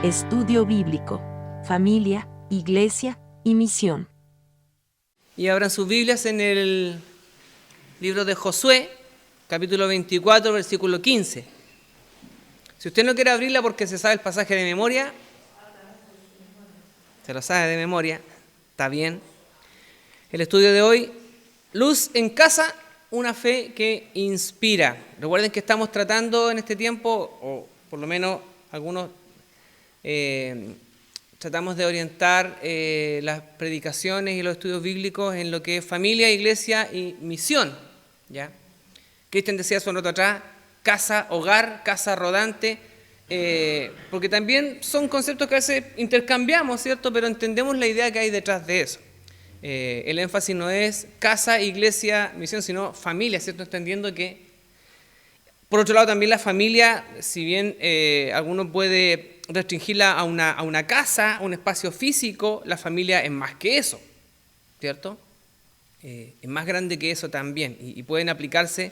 Estudio bíblico, familia, iglesia y misión. Y abran sus Biblias en el libro de Josué, capítulo 24, versículo 15. Si usted no quiere abrirla porque se sabe el pasaje de memoria, se lo sabe de memoria, está bien. El estudio de hoy, luz en casa, una fe que inspira. Recuerden que estamos tratando en este tiempo, o por lo menos algunos tratamos de orientar las predicaciones y los estudios bíblicos en lo que es familia, iglesia y misión, ¿ya? Cristian decía hace un rato atrás, casa, hogar, casa rodante, porque también son conceptos que a veces intercambiamos, ¿cierto? Pero entendemos la idea que hay detrás de eso. El énfasis no es casa, iglesia, misión, sino familia, ¿cierto? Entendiendo que, por otro lado, también la familia, si bien alguno puede restringirla a una casa, a un espacio físico, la familia es más que eso, ¿cierto? Es más grande que eso también, y pueden aplicarse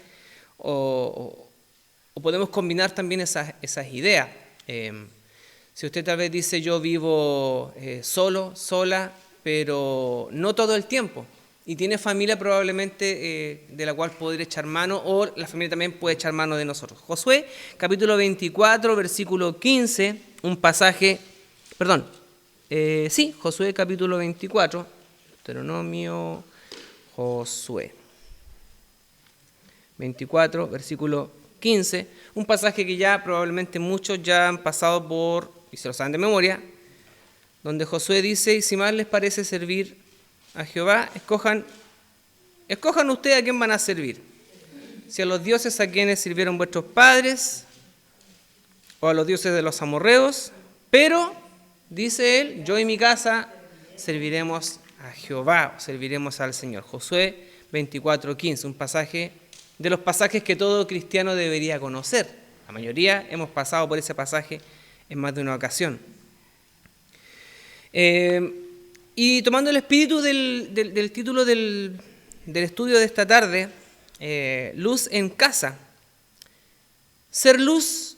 o podemos combinar también esas ideas. Si usted tal vez dice yo vivo solo, sola, pero no todo el tiempo, y tiene familia probablemente de la cual poder echar mano, o la familia también puede echar mano de nosotros. Josué, capítulo 24, versículo 15, un pasaje, Josué capítulo 24, Deuteronomio, Josué 24, versículo 15, un pasaje que ya probablemente muchos ya han pasado por, y se lo saben de memoria, donde Josué dice, y si más les parece servir a Jehová, escojan ustedes a quién van a servir, si a los dioses a quienes sirvieron vuestros padres, o a los dioses de los amorreos, pero, dice él, yo y mi casa serviremos a Jehová, serviremos al Señor. Josué 24:15, un pasaje de los pasajes que todo cristiano debería conocer. La mayoría hemos pasado por ese pasaje en más de una ocasión. Y tomando el espíritu del título del estudio de esta tarde, luz en casa. Ser luz,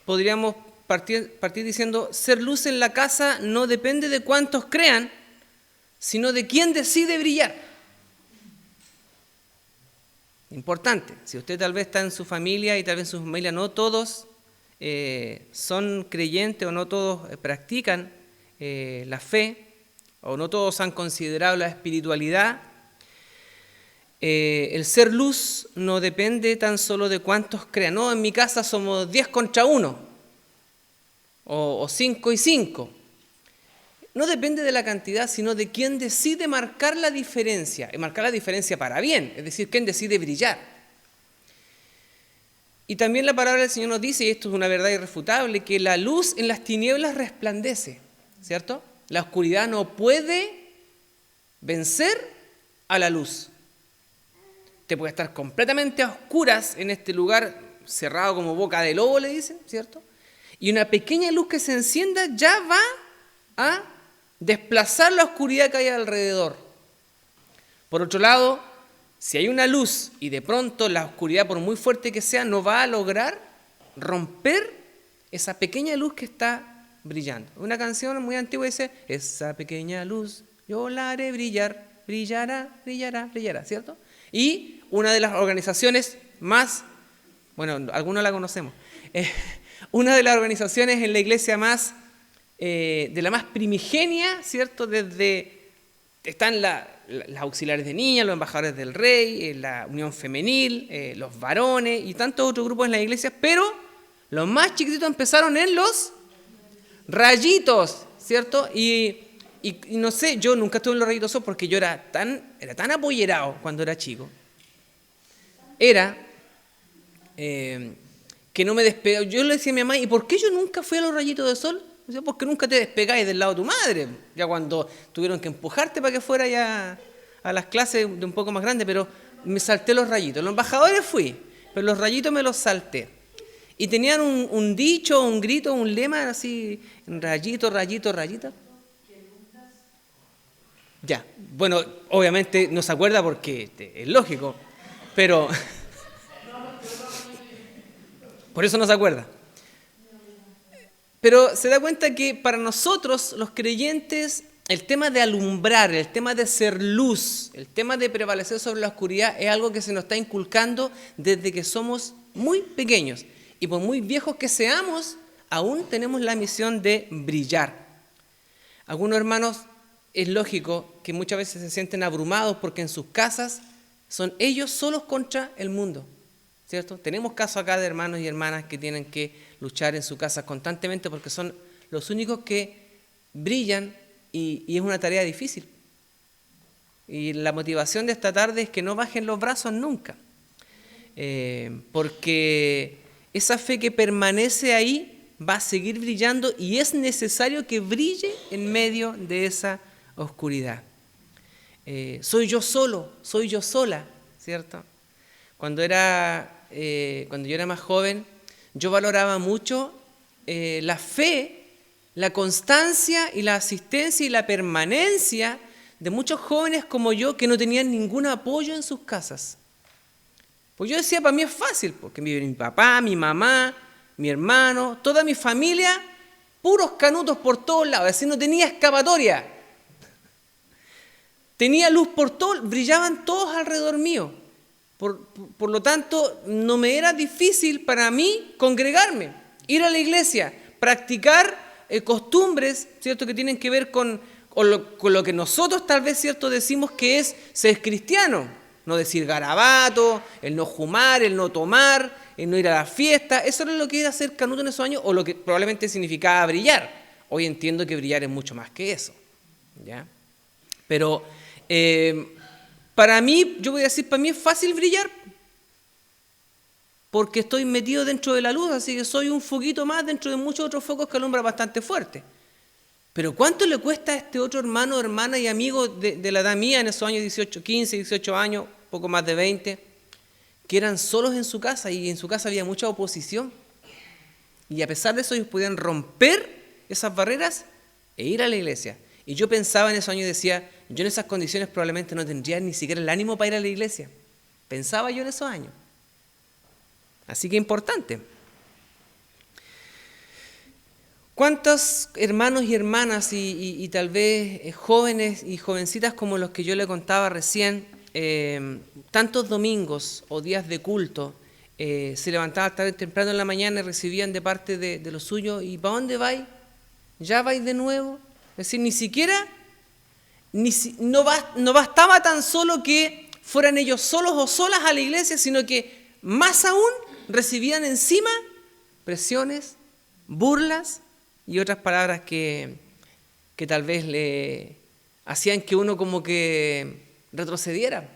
podríamos partir diciendo, ser luz en la casa no depende de cuántos crean, sino de quién decide brillar. Importante, si usted tal vez está en su familia y tal vez en su familia no todos son creyentes o no todos practican la fe, o no todos han considerado la espiritualidad, el ser luz no depende tan solo de cuántos crean. No, en mi casa somos 10 contra 1, o 5 y 5. No depende de la cantidad, sino de quién decide marcar la diferencia, y marcar la diferencia para bien, es decir, quién decide brillar. Y también la palabra del Señor nos dice, y esto es una verdad irrefutable, que la luz en las tinieblas resplandece, ¿cierto? La oscuridad no puede vencer a la luz. Te puede estar completamente a oscuras en este lugar, cerrado como boca de lobo, le dicen, ¿cierto? Y una pequeña luz que se encienda ya va a desplazar la oscuridad que hay alrededor. Por otro lado, si hay una luz y de pronto la oscuridad, por muy fuerte que sea, no va a lograr romper esa pequeña luz que está brillando. Una canción muy antigua dice, esa pequeña luz yo la haré brillar, brillará, brillará, brillará, ¿cierto? Y una de las organizaciones más, bueno, algunos la conocemos, una de las organizaciones en la iglesia más, de la más primigenia, ¿cierto? Están las auxiliares de niñas, los embajadores del rey, la unión femenil, los varones y tantos otros grupos en la iglesia, pero los más chiquititos empezaron en los rayitos, ¿cierto? Y no sé, yo nunca estuve en los rayitos porque yo era tan apollerado cuando era chico. Que no me despegaba. Yo le decía a mi mamá, ¿y por qué yo nunca fui a los rayitos de sol? O sea, porque nunca te despegáis del lado de tu madre. Ya cuando tuvieron que empujarte para que fuera ya a las clases de un poco más grande, pero me salté los rayitos. Los embajadores fui, pero los rayitos me los salté. Y tenían un dicho, un grito, un lema así, rayito, rayito, rayita. Ya, bueno, obviamente no se acuerda porque es lógico, pero por eso no se acuerda. Pero se da cuenta que para nosotros, los creyentes, el tema de alumbrar, el tema de ser luz, el tema de prevalecer sobre la oscuridad es algo que se nos está inculcando desde que somos muy pequeños. Y por muy viejos que seamos, aún tenemos la misión de brillar. Algunos hermanos, es lógico que muchas veces se sienten abrumados porque en sus casas son ellos solos contra el mundo, ¿cierto? Tenemos casos acá de hermanos y hermanas que tienen que luchar en su casa constantemente porque son los únicos que brillan y es una tarea difícil. Y la motivación de esta tarde es que no bajen los brazos nunca, porque esa fe que permanece ahí va a seguir brillando y es necesario que brille en medio de esa oscuridad. Soy yo solo, soy yo sola, ¿cierto? Cuando yo era más joven, yo valoraba mucho la fe, la constancia y la asistencia y la permanencia de muchos jóvenes como yo que no tenían ningún apoyo en sus casas. Pues yo decía, para mí es fácil, porque vive mi papá, mi mamá, mi hermano, toda mi familia, puros canutos por todos lados, es decir, no tenía escapatoria. Tenía luz por todo, brillaban todos alrededor mío. Por lo tanto, no me era difícil para mí congregarme, ir a la iglesia, practicar costumbres, ¿cierto?, que tienen que ver con lo que nosotros tal vez, ¿cierto?, decimos que es ser cristiano. No decir garabato, el no fumar, el no tomar, el no ir a la fiesta. Eso era lo que era ser canuto en esos años o lo que probablemente significaba brillar. Hoy entiendo que brillar es mucho más que eso, ¿ya? Pero para mí, yo voy a decir, para mí es fácil brillar porque estoy metido dentro de la luz, así que soy un foquito más dentro de muchos otros focos que alumbran bastante fuerte. Pero ¿cuánto le cuesta a este otro hermano, hermana y amigo de la edad mía en esos años 18, 15, 18 años, poco más de 20, que eran solos en su casa y en su casa había mucha oposición? Y a pesar de eso ellos podían romper esas barreras e ir a la iglesia. Y yo pensaba en esos años y decía, yo en esas condiciones probablemente no tendría ni siquiera el ánimo para ir a la iglesia. Pensaba yo en esos años. Así que importante. ¿Cuántos hermanos y hermanas y tal vez jóvenes y jovencitas como los que yo le contaba recién, tantos domingos o días de culto, se levantaban tarde temprano en la mañana y recibían de parte de los suyos, ¿y para dónde vais? ¿Ya vais de nuevo? Es decir, ni siquiera, no bastaba tan solo que fueran ellos solos o solas a la iglesia, sino que más aún recibían encima presiones, burlas y otras palabras que tal vez le hacían que uno como que retrocediera.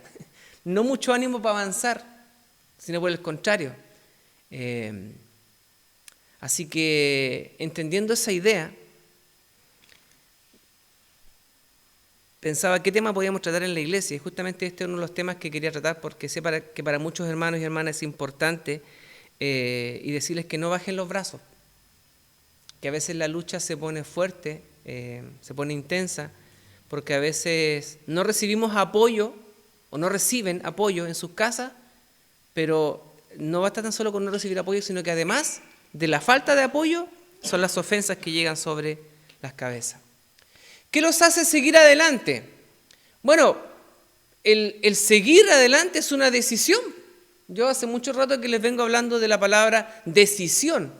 No mucho ánimo para avanzar, sino por el contrario. Así que, entendiendo esa idea, pensaba qué tema podíamos tratar en la iglesia, y justamente este es uno de los temas que quería tratar porque sé que para muchos hermanos y hermanas es importante y decirles que no bajen los brazos, que a veces la lucha se pone fuerte, se pone intensa, porque a veces no recibimos apoyo o no reciben apoyo en sus casas, pero no basta tan solo con no recibir apoyo, sino que además de la falta de apoyo son las ofensas que llegan sobre las cabezas. ¿Qué los hace seguir adelante? Bueno, el seguir adelante es una decisión. Yo hace mucho rato que les vengo hablando de la palabra decisión,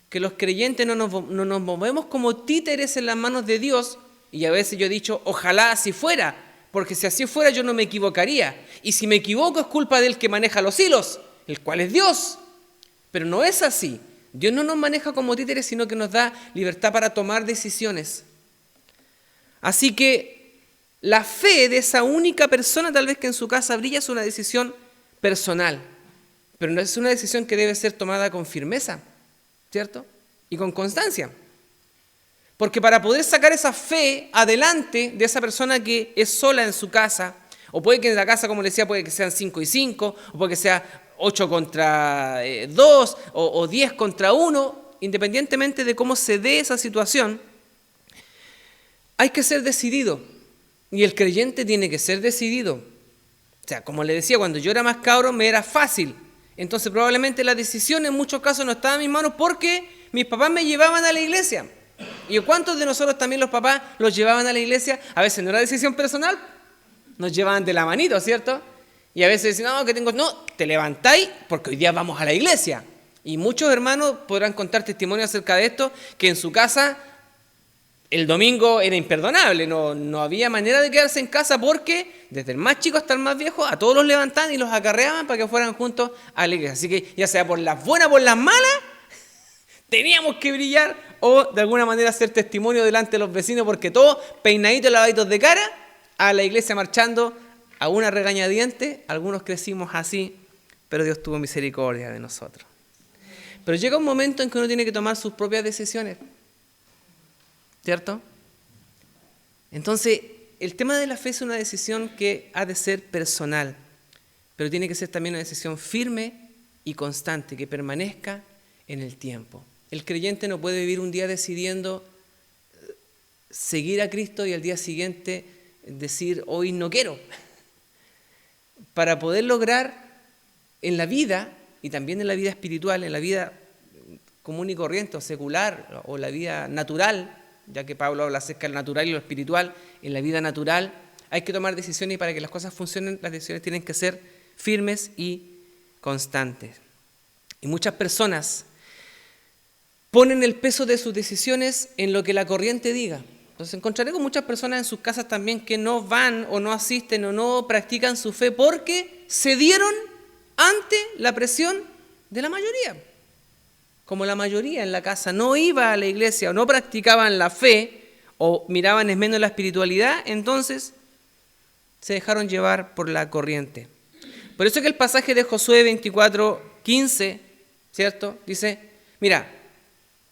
que los creyentes no nos movemos como títeres en las manos de Dios, y a veces yo he dicho, ojalá así fuera, porque si así fuera yo no me equivocaría, y si me equivoco es culpa del que maneja los hilos, el cual es Dios. Pero no es así. Dios no nos maneja como títeres, sino que nos da libertad para tomar decisiones. Así que la fe de esa única persona, tal vez que en su casa brilla, es una decisión personal, pero no es una decisión que debe ser tomada con firmeza, ¿cierto? Y con constancia. Porque para poder sacar esa fe adelante de esa persona que es sola en su casa, o puede que en la casa, como les decía, puede que sean 5 y 5, o puede que sea 8 contra 2, o 10 contra 1, independientemente de cómo se dé esa situación, hay que ser decidido, y el creyente tiene que ser decidido. O sea, como le decía, cuando yo era más cabro me era fácil, Entonces probablemente la decisión en muchos casos no estaba en mis manos porque mis papás me llevaban a la iglesia. ¿Y cuántos de nosotros también los papás los llevaban a la iglesia? A veces no era decisión personal, nos llevaban de la manito, ¿cierto? Y a veces decían, no, te levantáis porque hoy día vamos a la iglesia. Y muchos hermanos podrán contar testimonios acerca de esto, que en su casa el domingo era imperdonable, no había manera de quedarse en casa porque desde el más chico hasta el más viejo a todos los levantaban y los acarreaban para que fueran juntos a la iglesia. Así que ya sea por las buenas o por las malas, teníamos que brillar o de alguna manera hacer testimonio delante de los vecinos porque todos peinaditos, lavaditos de cara, a la iglesia marchando a una regañadiente. Algunos crecimos así, pero Dios tuvo misericordia de nosotros. Pero llega un momento en que uno tiene que tomar sus propias decisiones, ¿cierto? Entonces, el tema de la fe es una decisión que ha de ser personal, pero tiene que ser también una decisión firme y constante, que permanezca en el tiempo. El creyente no puede vivir un día decidiendo seguir a Cristo y al día siguiente decir, hoy no quiero. Para poder lograr en la vida, y también en la vida espiritual, en la vida común y corriente o secular, o la vida natural, ya que Pablo habla acerca del natural y lo espiritual, en la vida natural hay que tomar decisiones y para que las cosas funcionen, las decisiones tienen que ser firmes y constantes. Y muchas personas ponen el peso de sus decisiones en lo que la corriente diga. Entonces encontraré con muchas personas en sus casas también que no van o no asisten o no practican su fe porque cedieron ante la presión de la mayoría. Como la mayoría en la casa no iba a la iglesia o no practicaban la fe o miraban en menos la espiritualidad, entonces se dejaron llevar por la corriente. Por eso que el pasaje de Josué 24:15, ¿cierto? Dice, mira,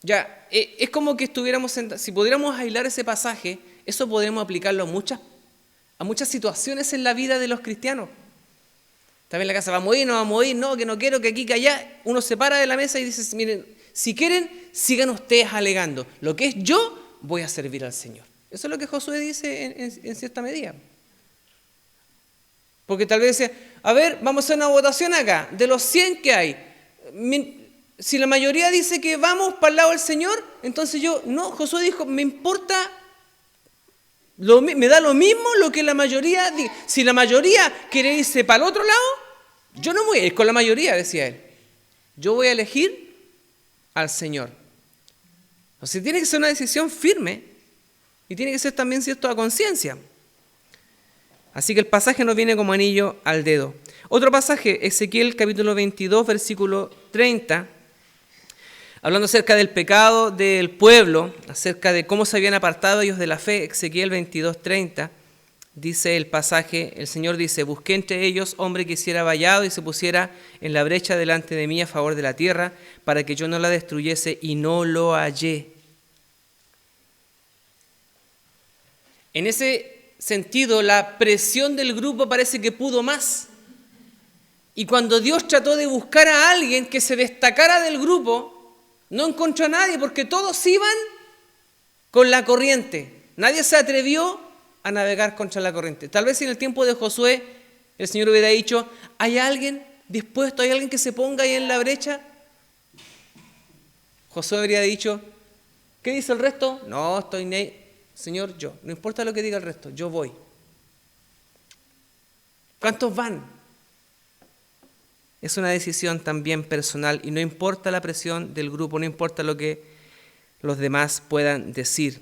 ya, es como que estuviéramos sentados, si pudiéramos aislar ese pasaje, eso podríamos aplicarlo a muchas situaciones en la vida de los cristianos. También la casa, vamos a ir, no vamos a ir, no, que no quiero, que aquí, que allá. Uno se para de la mesa y dice, miren, si quieren, sigan ustedes alegando. Lo que es yo, voy a servir al Señor. Eso es lo que Josué dice en cierta medida. Porque tal vez decía, a ver, vamos a hacer una votación acá, de los 100 que hay. Si la mayoría dice que vamos para el lado del Señor, entonces Josué dijo, me importa, me da lo mismo lo que la mayoría diga. Si la mayoría quiere irse para el otro lado, yo no voy a ir con la mayoría, decía él. Yo voy a elegir al Señor. O sea, tiene que ser una decisión firme y tiene que ser también cierto a conciencia. Así que el pasaje nos viene como anillo al dedo. Otro pasaje, Ezequiel capítulo 22, versículo 30, hablando acerca del pecado del pueblo, acerca de cómo se habían apartado ellos de la fe. Ezequiel 22:30, dice el pasaje, el Señor dice, busqué entre ellos hombre que hiciera vallado y se pusiera en la brecha delante de mí a favor de la tierra, para que yo no la destruyese, y no lo hallé. En ese sentido, la presión del grupo parece que pudo más. Y cuando Dios trató de buscar a alguien que se destacara del grupo, no encontró a nadie porque todos iban con la corriente. Nadie se atrevió a navegar contra la corriente. Tal vez si en el tiempo de Josué el Señor hubiera dicho, ¿hay alguien dispuesto? ¿Hay alguien que se ponga ahí en la brecha? Josué habría dicho, ¿qué dice el resto? No, Señor, yo. No importa lo que diga el resto, yo voy. ¿Cuántos van? Es una decisión también personal y no importa la presión del grupo, no importa lo que los demás puedan decir.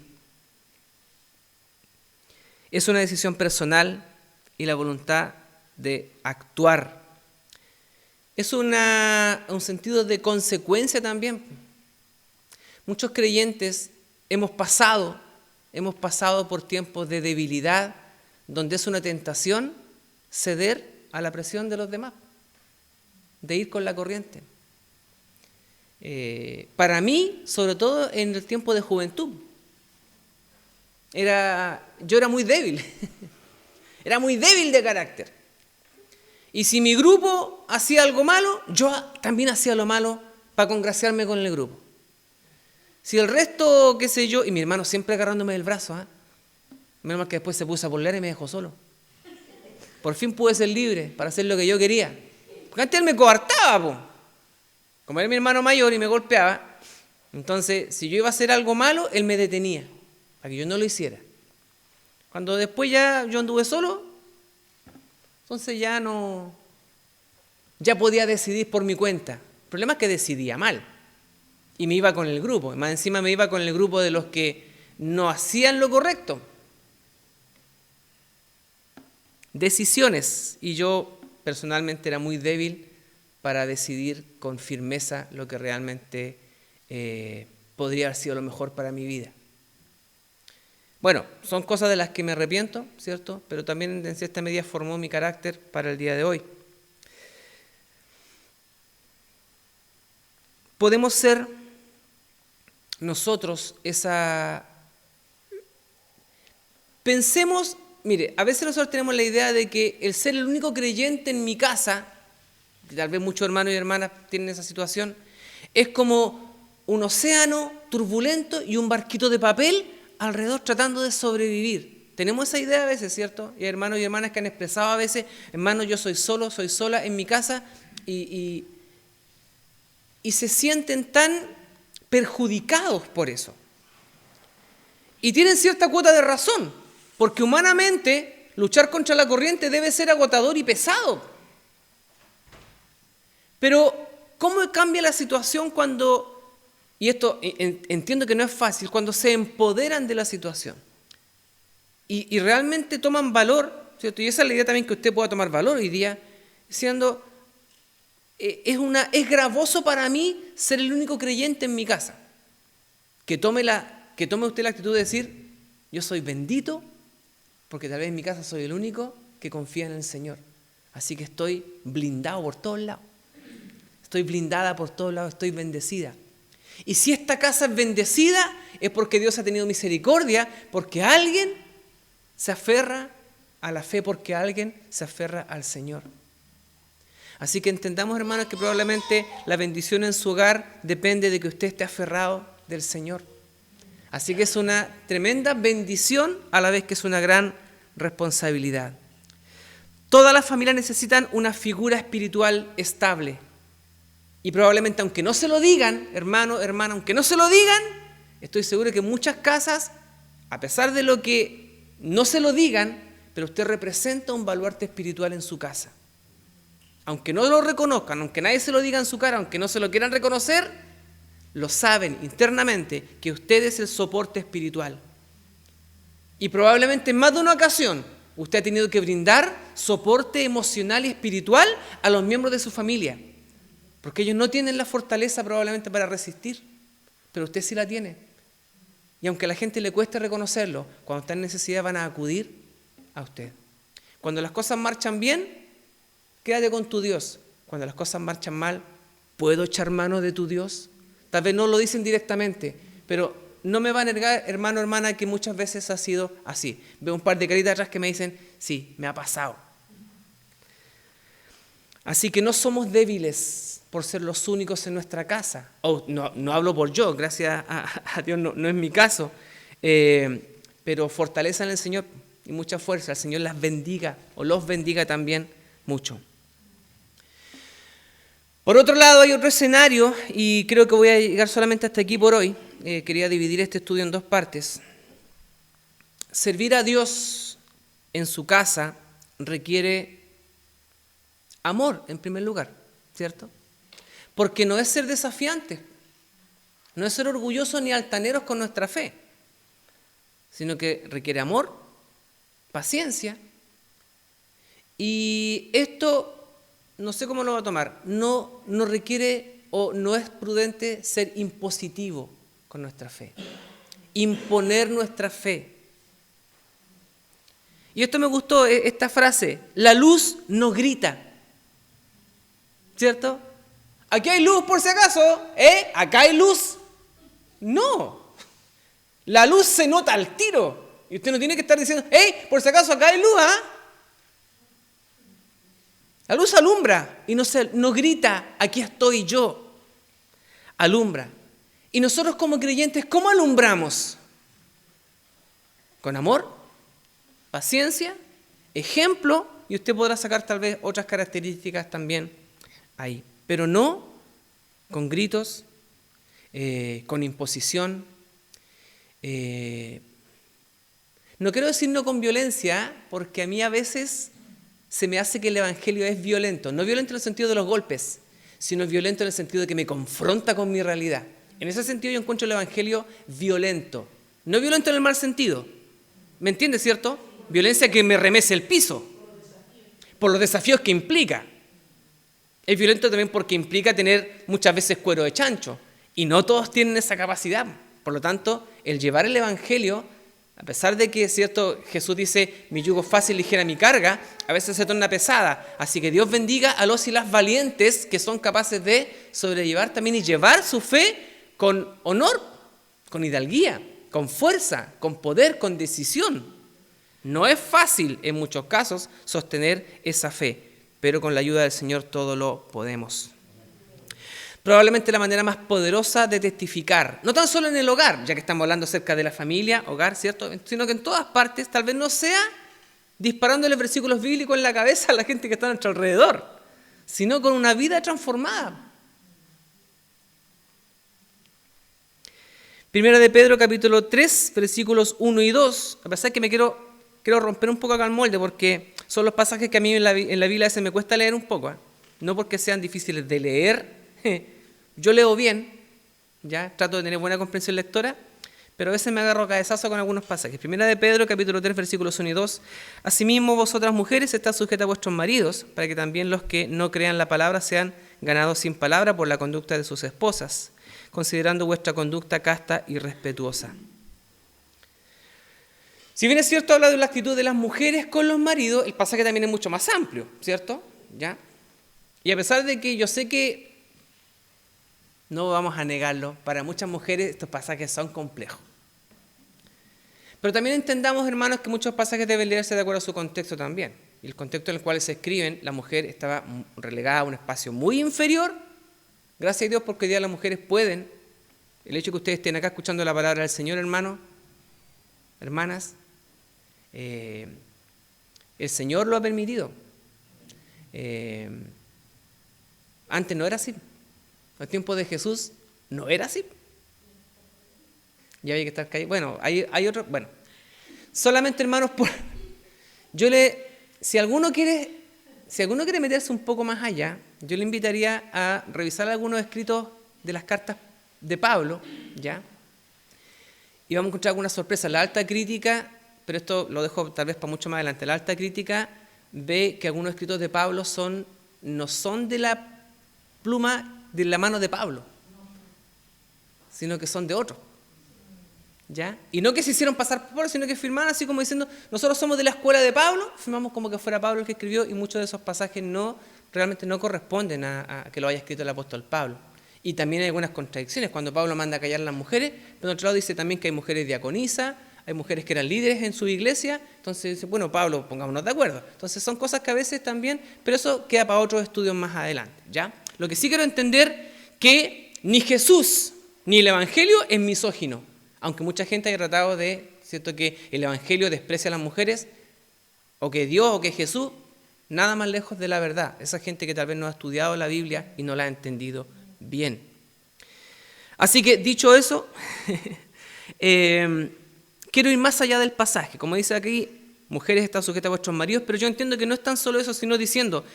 Es una decisión personal y la voluntad de actuar. Es un sentido de consecuencia también. Muchos creyentes hemos pasado por tiempos de debilidad, donde es una tentación ceder a la presión de los demás, de ir con la corriente. Para mí, sobre todo en el tiempo de juventud, yo era muy débil, era muy débil de carácter. Y si mi grupo hacía algo malo, yo también hacía lo malo para congraciarme con el grupo. Si el resto, qué sé yo, y mi hermano siempre agarrándome del brazo, menos mal que después se puso a burlar y me dejó solo. Por fin pude ser libre para hacer lo que yo quería, Porque antes él me coartaba, po. Como era mi hermano mayor y me golpeaba, entonces si yo iba a hacer algo malo, él me detenía para que yo no lo hiciera. Cuando después ya yo anduve solo, entonces ya podía decidir por mi cuenta. El problema es que decidía mal y me iba con el grupo. Más encima me iba con el grupo de los que no hacían lo correcto. Decisiones. Y yo personalmente era muy débil para decidir con firmeza lo que realmente podría haber sido lo mejor para mi vida. Bueno, son cosas de las que me arrepiento, ¿cierto? Pero también en cierta medida formó mi carácter para el día de hoy. Podemos ser nosotros Pensemos, mire, a veces nosotros tenemos la idea de que el ser el único creyente en mi casa, tal vez muchos hermanos y hermanas tienen esa situación, es como un océano turbulento y un barquito de papel alrededor tratando de sobrevivir. Tenemos esa idea a veces, ¿cierto? Y hay hermanos y hermanas que han expresado a veces, hermano, yo soy solo, soy sola en mi casa y se sienten tan perjudicados por eso. Y tienen cierta cuota de razón, porque humanamente luchar contra la corriente debe ser agotador y pesado. Pero, ¿cómo cambia la situación cuando, y esto entiendo que no es fácil, cuando se empoderan de la situación y realmente toman valor, ¿cierto? Y esa es la idea también, que usted pueda tomar valor hoy día, diciendo, es gravoso para mí ser el único creyente en mi casa. Que tome usted la actitud de decir, yo soy bendito, porque tal vez en mi casa soy el único que confía en el Señor. Así que estoy blindado por todos lados. Estoy blindada por todos lados, estoy bendecida. Y si esta casa es bendecida, es porque Dios ha tenido misericordia, porque alguien se aferra a la fe, porque alguien se aferra al Señor. Así que entendamos, hermanos, que probablemente la bendición en su hogar depende de que usted esté aferrado del Señor. Así que es una tremenda bendición a la vez que es una gran responsabilidad. Todas las familias necesitan una figura espiritual estable. Y probablemente, aunque no se lo digan, hermano, hermana, aunque no se lo digan, estoy seguro que muchas casas, a pesar de lo que no se lo digan, pero usted representa un baluarte espiritual en su casa. Aunque no lo reconozcan, aunque nadie se lo diga en su cara, aunque no se lo quieran reconocer, lo saben internamente que usted es el soporte espiritual. Y probablemente en más de una ocasión usted ha tenido que brindar soporte emocional y espiritual a los miembros de su familia. Porque ellos no tienen la fortaleza probablemente para resistir, pero usted sí la tiene. Y aunque a la gente le cueste reconocerlo, cuando está en necesidad van a acudir a usted. Cuando las cosas marchan bien, quédate con tu Dios. Cuando las cosas marchan mal, ¿puedo echar mano de tu Dios? Tal vez no lo dicen directamente, pero no me va a negar, hermano, hermana, que muchas veces ha sido así. Veo un par de caritas atrás que me dicen, sí, me ha pasado. Así que no somos débiles por ser los únicos en nuestra casa. No hablo por yo, gracias a Dios no es mi caso. Pero fortalezan al Señor y mucha fuerza. El Señor las bendiga o los bendiga también mucho. Por otro lado, hay otro escenario, y creo que voy a llegar solamente hasta aquí por hoy. Quería dividir este estudio en dos partes. Servir a Dios en su casa requiere amor, en primer lugar, ¿cierto? Porque no es ser desafiante, no es ser orgullosos ni altaneros con nuestra fe, sino que requiere amor, paciencia, y esto, no sé cómo lo va a tomar, no requiere o no es prudente ser impositivo con nuestra fe, imponer nuestra fe. Y esto me gustó, esta frase, la luz no grita, ¿cierto? Aquí hay luz por si acaso, acá hay luz. No, la luz se nota al tiro y usted no tiene que estar diciendo, por si acaso acá hay luz, ¿ah? La luz alumbra y no grita, aquí estoy yo. Alumbra. Y nosotros como creyentes, ¿cómo alumbramos? Con amor, paciencia, ejemplo, y usted podrá sacar tal vez otras características también ahí, pero no con gritos, con imposición. No quiero decir no con violencia, porque a mí a veces se me hace que el evangelio es violento. No violento en el sentido de los golpes, sino violento en el sentido de que me confronta con mi realidad. En ese sentido yo encuentro el evangelio violento. No violento en el mal sentido. ¿Me entiendes, cierto? Violencia que me remece el piso. Por los desafíos que implica. Es violento también porque implica tener muchas veces cuero de chancho. Y no todos tienen esa capacidad. Por lo tanto, el llevar el evangelio, a pesar de que, cierto, Jesús dice, mi yugo es fácil, ligera mi carga, a veces se torna pesada. Así que Dios bendiga a los y las valientes que son capaces de sobrellevar también y llevar su fe con honor, con hidalguía, con fuerza, con poder, con decisión. No es fácil en muchos casos sostener esa fe, pero con la ayuda del Señor todo lo podemos. Probablemente la manera más poderosa de testificar, no tan solo en el hogar, ya que estamos hablando acerca de la familia, hogar, ¿cierto? Sino que en todas partes, tal vez no sea disparándole versículos bíblicos en la cabeza a la gente que está a nuestro alrededor, sino con una vida transformada. Primera de Pedro, capítulo 3, versículos 1 y 2. A pesar que me quiero romper un poco acá el molde, porque son los pasajes que a mí en la Biblia a veces me cuesta leer un poco, ¿eh? No porque sean difíciles de leer. Yo leo bien, ya trato de tener buena comprensión lectora, pero a veces me agarro cabezazo con algunos pasajes. Primera de Pedro, capítulo 3, versículos 1 y 2. Asimismo, vosotras mujeres, estad sujetas a vuestros maridos, para que también los que no crean la palabra sean ganados sin palabra por la conducta de sus esposas, considerando vuestra conducta casta y respetuosa. Si bien es cierto, habla de la actitud de las mujeres con los maridos, el pasaje también es mucho más amplio, ¿cierto? ¿Ya? Y a pesar de que yo sé que, no vamos a negarlo, para muchas mujeres estos pasajes son complejos. Pero también entendamos, hermanos, que muchos pasajes deben leerse de acuerdo a su contexto también. Y el contexto en el cual se escriben, la mujer estaba relegada a un espacio muy inferior. Gracias a Dios porque hoy día las mujeres pueden. El hecho de que ustedes estén acá escuchando la palabra del Señor, hermanos, hermanas, el Señor lo ha permitido. Antes no era así. En el tiempo de Jesús no era así. Ya había que estar caído. Bueno, hay otro. Bueno, solamente, hermanos, si alguno quiere meterse un poco más allá, yo le invitaría a revisar algunos escritos de las cartas de Pablo, ¿ya? Y vamos a encontrar algunas sorpresas. La alta crítica, pero esto lo dejo tal vez para mucho más adelante, la alta crítica ve que algunos escritos de Pablo no son de la pluma de la mano de Pablo, sino que son de otro, ¿ya? Y no que se hicieron pasar por Pablo, sino que firmaron así como diciendo, nosotros somos de la escuela de Pablo, firmamos como que fuera Pablo el que escribió, y muchos de esos pasajes realmente no corresponden a que lo haya escrito el apóstol Pablo. Y también hay algunas contradicciones, cuando Pablo manda a callar a las mujeres, pero por otro lado dice también que hay mujeres diaconisas, hay mujeres que eran líderes en su iglesia, entonces dice, bueno, Pablo, pongámonos de acuerdo. Entonces son cosas que a veces también, pero eso queda para otros estudios más adelante, ¿ya? Lo que sí quiero entender que ni Jesús ni el Evangelio es misógino, aunque mucha gente haya tratado de, ¿cierto?, que el Evangelio desprecia a las mujeres, o que Dios o que Jesús, nada más lejos de la verdad. Esa gente que tal vez no ha estudiado la Biblia y no la ha entendido bien. Así que, dicho eso, quiero ir más allá del pasaje. Como dice aquí, mujeres están sujetas a vuestros maridos, pero yo entiendo que no es tan solo eso, sino diciendo,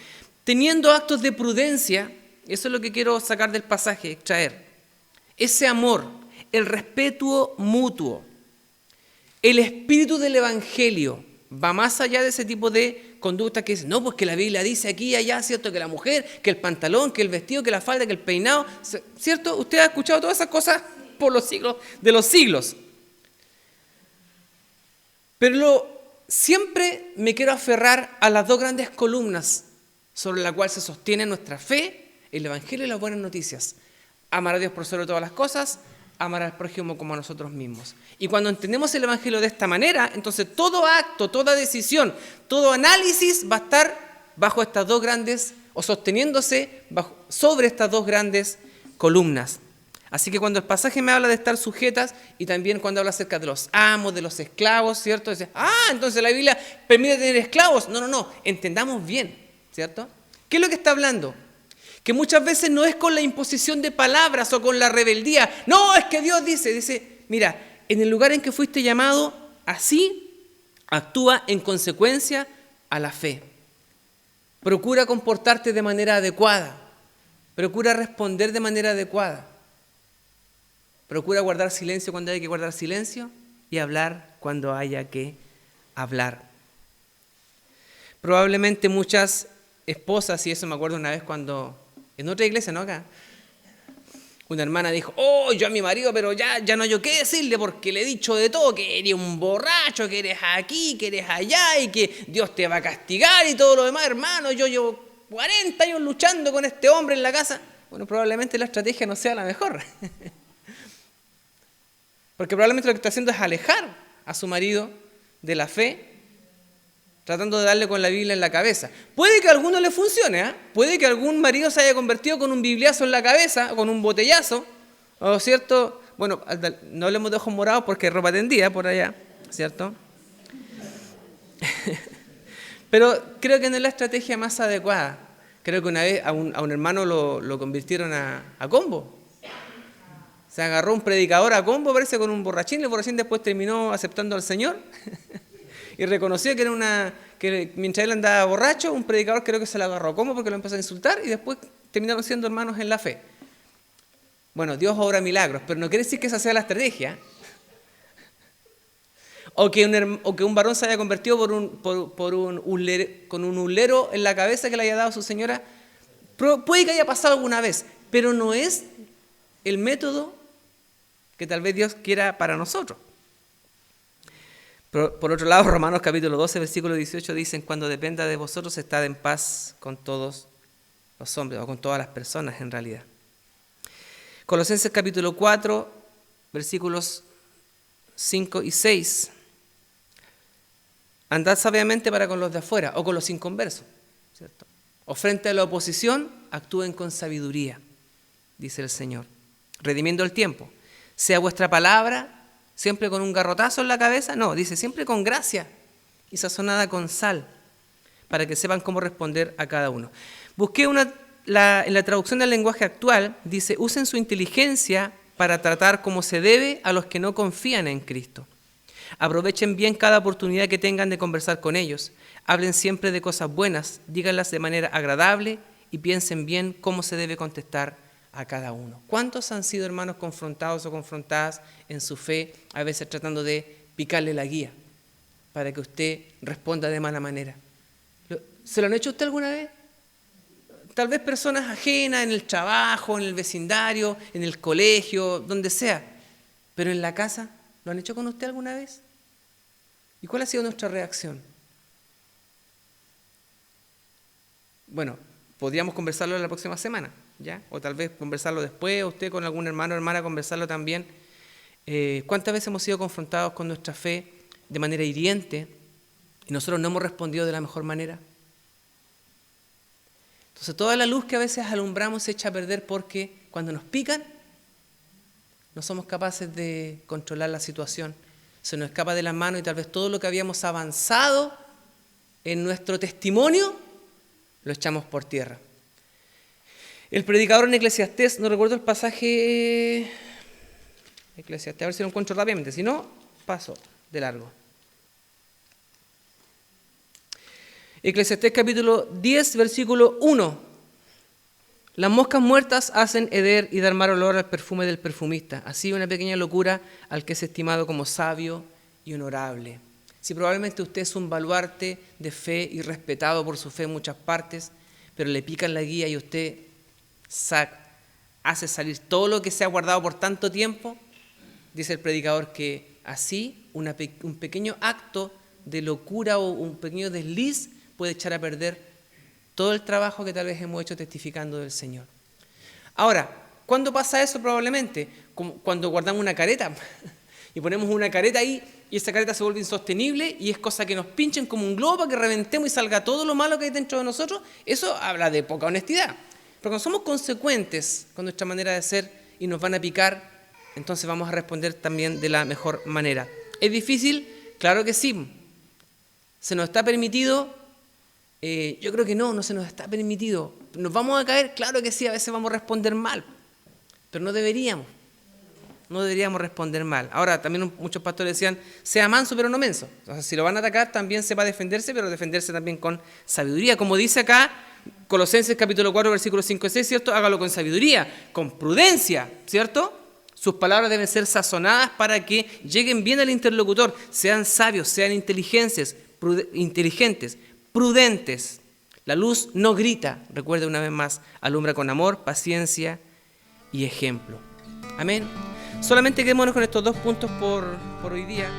teniendo actos de prudencia. Eso es lo que quiero sacar del pasaje, extraer. Ese amor, el respeto mutuo, el espíritu del Evangelio va más allá de ese tipo de conducta que es, no, pues que la Biblia dice aquí y allá, ¿cierto? Que la mujer, que el pantalón, que el vestido, que la falda, que el peinado, ¿cierto? Usted ha escuchado todas esas cosas por los siglos de los siglos. Pero siempre me quiero aferrar a las dos grandes columnas sobre las cuales se sostiene nuestra fe, el Evangelio y las buenas noticias. Amar a Dios por sobre todas las cosas, amar al prójimo como a nosotros mismos. Y cuando entendemos el Evangelio de esta manera, entonces todo acto, toda decisión, todo análisis va a estar bajo estas dos grandes, o sosteniéndose sobre estas dos grandes columnas. Así que cuando el pasaje me habla de estar sujetas, y también cuando habla acerca de los amos, de los esclavos, ¿cierto? Dice, entonces la Biblia permite tener esclavos. No, entendamos bien, ¿cierto? ¿Qué es lo que está hablando? Que muchas veces no es con la imposición de palabras o con la rebeldía. No, es que Dios dice, mira, en el lugar en que fuiste llamado, así actúa en consecuencia a la fe. Procura comportarte de manera adecuada. Procura responder de manera adecuada. Procura guardar silencio cuando hay que guardar silencio y hablar cuando haya que hablar. Probablemente muchas esposas, y eso me acuerdo una vez cuando, en otra iglesia, no acá, una hermana dijo, oh, yo a mi marido, pero ya no hay qué decirle porque le he dicho de todo, que eres un borracho, que eres aquí, que eres allá y que Dios te va a castigar y todo lo demás. Hermano, yo llevo 40 años luchando con este hombre en la casa. Bueno, probablemente la estrategia no sea la mejor. Porque probablemente lo que está haciendo es alejar a su marido de la fe, tratando de darle con la Biblia en la cabeza. Puede que a alguno le funcione, ¿eh? Puede que algún marido se haya convertido con un bibliazo en la cabeza, con un botellazo, ¿o cierto? Bueno, no hablemos de ojos morados porque hay ropa tendida por allá, ¿cierto? Pero creo que no es la estrategia más adecuada. Creo que una vez a un hermano lo convirtieron a combo. Se agarró un predicador a combo, parece, con un borrachín. El borrachín después terminó aceptando al Señor y reconoció que era que mientras él andaba borracho, un predicador creo que se lo agarró a combo porque lo empezó a insultar y después terminaron siendo hermanos en la fe. Bueno, Dios obra milagros, pero no quiere decir que esa sea la estrategia. O que un varón se haya convertido con un hulero en la cabeza que le haya dado su señora. Puede que haya pasado alguna vez, pero no es el método que tal vez Dios quiera para nosotros. Por otro lado, Romanos capítulo 12, versículo 18 dicen, cuando dependa de vosotros, estad en paz con todos los hombres, o con todas las personas en realidad. Colosenses capítulo 4, versículos 5 y 6. Andad sabiamente para con los de afuera, o con los inconversos, ¿cierto? O frente a la oposición, actúen con sabiduría, dice el Señor, redimiendo el tiempo. Sea vuestra palabra siempre con un garrotazo en la cabeza, no, dice siempre con gracia y sazonada con sal, para que sepan cómo responder a cada uno. Busqué en la traducción del lenguaje actual, dice, usen su inteligencia para tratar como se debe a los que no confían en Cristo. Aprovechen bien cada oportunidad que tengan de conversar con ellos. Hablen siempre de cosas buenas, díganlas de manera agradable y piensen bien cómo se debe contestar a cada uno. ¿Cuántos han sido hermanos confrontados o confrontadas en su fe, a veces tratando de picarle la guía para que usted responda de mala manera? ¿Se lo han hecho usted alguna vez? Tal vez personas ajenas en el trabajo, en el vecindario, en el colegio, donde sea, pero en la casa, ¿lo han hecho con usted alguna vez? ¿Y cuál ha sido nuestra reacción? Bueno, podríamos conversarlo la próxima semana, ¿ya? O tal vez conversarlo después, o usted con algún hermano o hermana conversarlo también. ¿Cuántas veces hemos sido confrontados con nuestra fe de manera hiriente y nosotros no hemos respondido de la mejor manera? Entonces toda la luz que a veces alumbramos se echa a perder porque cuando nos pican no somos capaces de controlar la situación. Se nos escapa de las manos y tal vez todo lo que habíamos avanzado en nuestro testimonio lo echamos por tierra. El predicador en Eclesiastés, no recuerdo el pasaje, Eclesiastés, a ver si lo encuentro rápidamente, si no, paso de largo. Eclesiastés capítulo 10, versículo 1. Las moscas muertas hacen heder y dar mal olor al perfume del perfumista. Así una pequeña locura al que es estimado como sabio y honorable. Si probablemente usted es un baluarte de fe y respetado por su fe en muchas partes, pero le pican la guía y usted hace salir todo lo que se ha guardado por tanto tiempo, dice el predicador que así un pequeño acto de locura o un pequeño desliz puede echar a perder todo el trabajo que tal vez hemos hecho testificando del Señor. Ahora, ¿cuándo pasa eso? Probablemente cuando guardamos una careta y ponemos una careta ahí y esa careta se vuelve insostenible y es cosa que nos pinchen como un globo para que reventemos y salga todo lo malo que hay dentro de nosotros. Eso habla de poca honestidad. Pero cuando somos consecuentes con nuestra manera de ser y nos van a picar, entonces vamos a responder también de la mejor manera. ¿Es difícil? Claro que sí. Se nos está permitido Yo creo que no se nos está permitido. ¿Nos vamos a caer? Claro que sí, a veces vamos a responder mal, pero no deberíamos responder mal. Ahora, también muchos pastores decían, sea manso pero no menso. O sea, si lo van a atacar, también sepa defenderse, pero defenderse también con sabiduría. Como dice acá, Colosenses capítulo 4, versículos 5 y 6, ¿cierto? Hágalo con sabiduría, con prudencia, ¿cierto? Sus palabras deben ser sazonadas para que lleguen bien al interlocutor. Sean sabios, sean inteligentes, prudentes. La luz no grita, recuerde una vez más, alumbra con amor, paciencia y ejemplo. Amén. Solamente quedémonos con estos 2 puntos por hoy día.